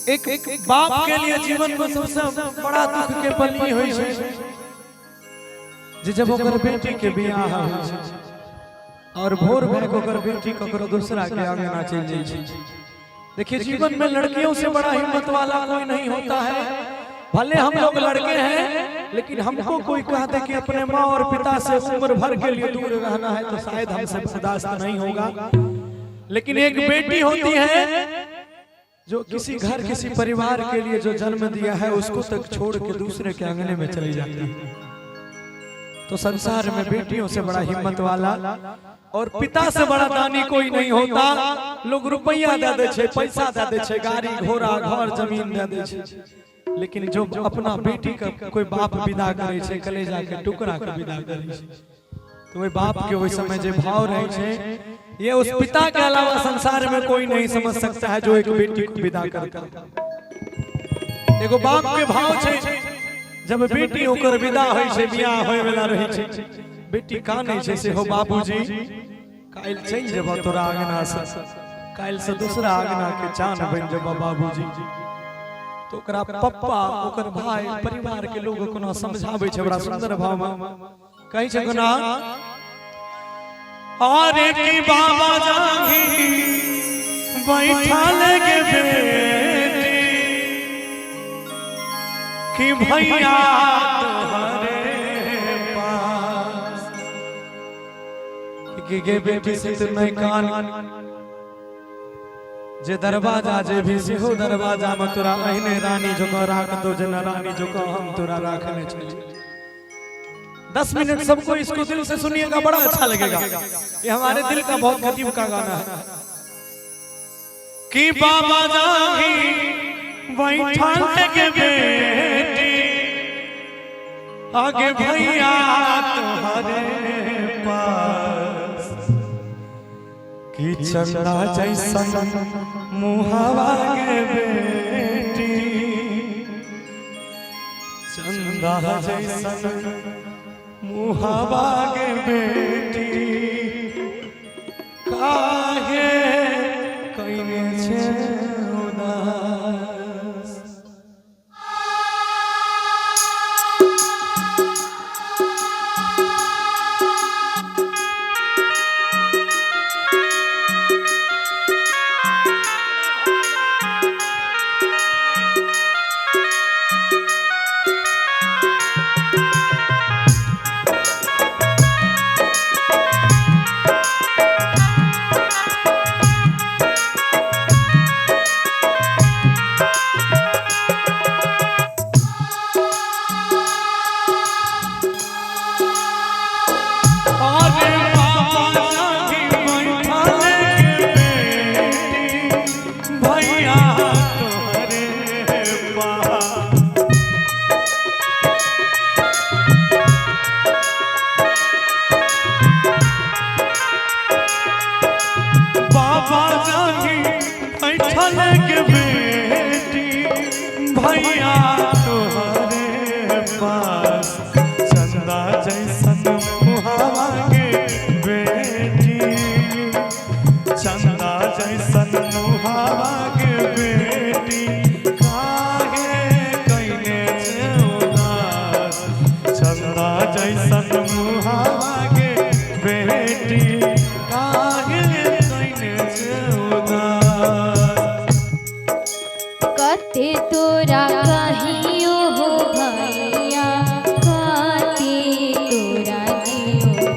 एक बाप के लिए जीवन में सबसे बड़ा दुख के पल ई होई छै जे जब ओकर बेटी के बियाह होई छै और भोर में ओकर बेटी ककरो दूसरा के आगे ना चल जाई छै। देखिए जीवन में लड़कियों से बड़ा हिम्मत वाला कोई नहीं होता है। भले हम लोग लड़के हैं लेकिन हमको कोई कह दे कि अपने माँ और पिता से उम्र भर के लिए दूर रहना है तो शायद हमसे बर्दाश्त नहीं होगा। लेकिन एक बेटी होती है जो किसी घर किसी परिवार के लिए जो जन्म दिया है उसको तक छोड़ के दूसरे के आंगने में चली जाती है। तो संसार में बेटियों से बड़ा हिम्मत वाला और पिता से बड़ा दानी कोई नहीं होता। लोग रुपया दे दे छे, पैसा दे दे छे, गाड़ी घोड़ा घर जमीन दे दे छे, लेकिन जो अपना बेटी का कोई बाप विदा करे छे कलेजा के टुकड़ा के विदा करे छे तो वही बाप के वही समय जे भाव रहे छे ये उस पिता के अलावा संसार में कोई नहीं समझ सकता है जो एक बेटी को विदा करता। देखो बाप के भाव छे जब बेटी होकर विदा होई छे बियाह होय वाला रही छे बेटी काने छे से हो बाबूजी काल चल जेबो तोरा आंगना से, काल से दूसरा आंगना के चांद बन जेबो बाबूजी। तो ओकरा पप्पा ओकर भाई परिवार के लोग कोना समझाबै छे बड़ा सुंदर भाव में कहि छे कोना अरे की बाबा जागी बैठा लगे बेटी कि भैया तुम्हारे पास कि गे बेटी से तू नहीं कान जे दरवाजा जे भी सेहो दरवाजा में तोरा अहिने रानी जो राख दो जना रानी जो हम तोरा राखने चाहिए। 10 मिनट सबको इसको दिल से सुनिएगा बड़ा अच्छा लगेगा। ये हमारे दिल का बहुत करीब का गाना है कि बाबा जागी बैठा लगे बेटी आगे भैया तुम्हारे पास कि चंदा जैसन मुहावा के बेटी चंदा जैसन मुहावा के बेटी काहे कइने छे उदास। भैया तुम्हारे पास चंदा जैसन मुहावा के बेटी चंदा जैसन मुहावा के बेटी काहे कइने छे उदास। चंदा जैसन मुहावा के बेटी काहे कइने छे उदास। कते तोरा कहियो हो भैया कते तोरा जियो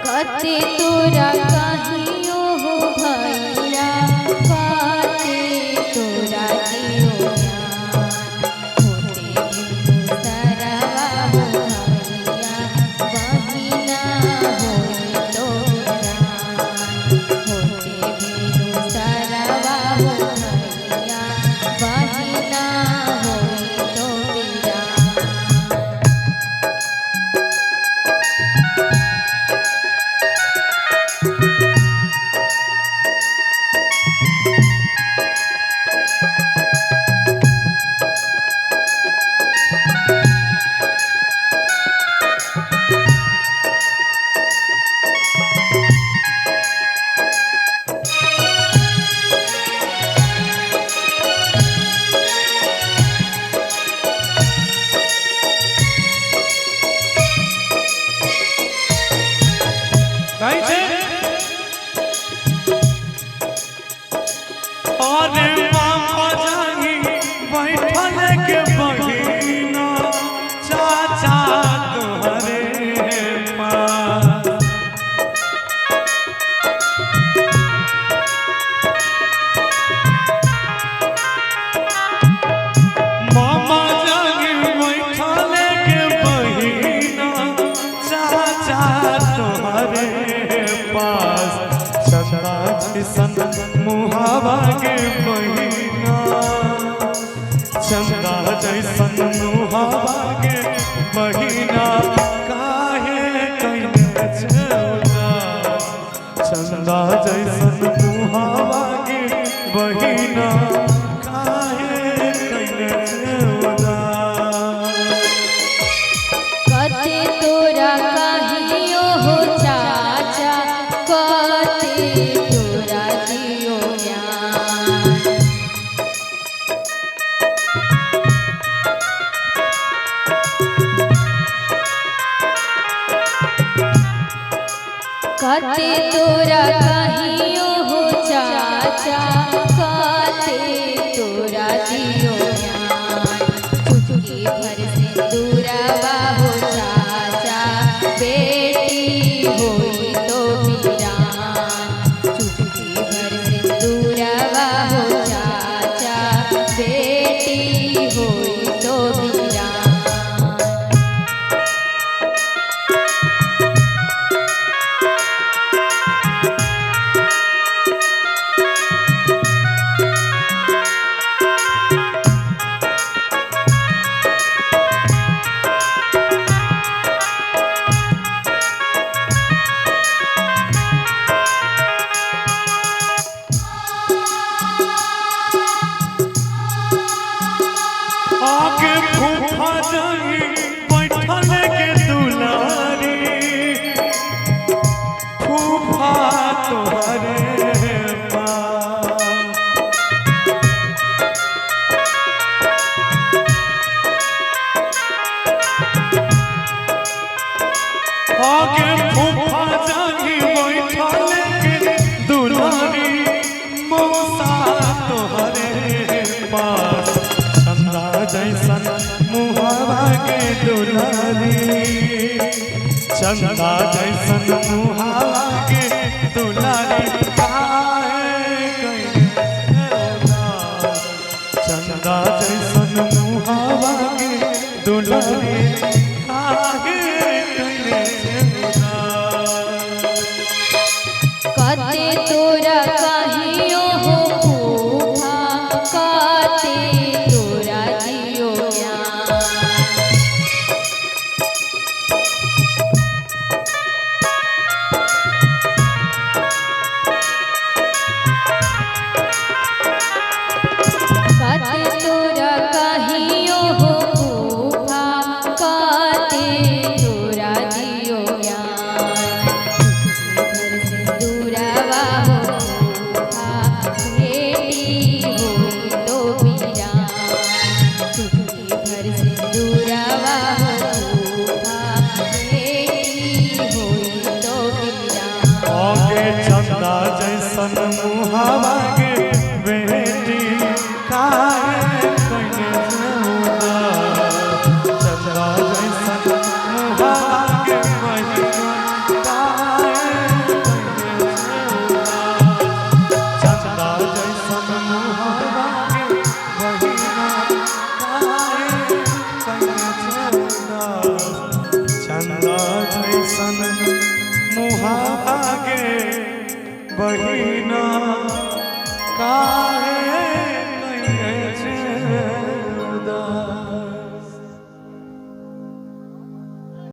कते तोरा कहियो हो भैया कते तोरा जियो Thank you. कते तोरा कहियो हो चाचा कते तोरा दियो ज्ञान चुटकी भर सिंदूरवा हो चाचा बेटी होई तो वीरान चुटकी भर सिंदूरवा हो चाचा बेटी होई तो वीरान। आगे फूफा जाई बैठल के दुलारी फूफा तोहरे आगे फूफा जाई बैठल के दुलारी मौसा तोहरे पास चंदा जैसन मुहावा के दुलारी चंदा जैसन मुहावा के दुलारी चंदा जैसन मुहावा के दुलारी कते तोरा कहियो हो फूफा कते तोरा दियो ज्ञान कते तोरा कहियो हो फूफा कते तोरा दियो ज्ञान सिंदूरवा हो फूफा बेटी होई तो वीरान चुटकी भर सिंदूरवा हो फूफा बेटी होई तो वीरान। आगे चंदा जैसन मुहावा के बेटी काहे कइने जौना चंदा जैसन मुहावा के महिमा काहे कइने जौना चंदा जैसन मुहावा के महिमा काहे कइने जौना चंदा जैसन मुहावा के बहिना काहे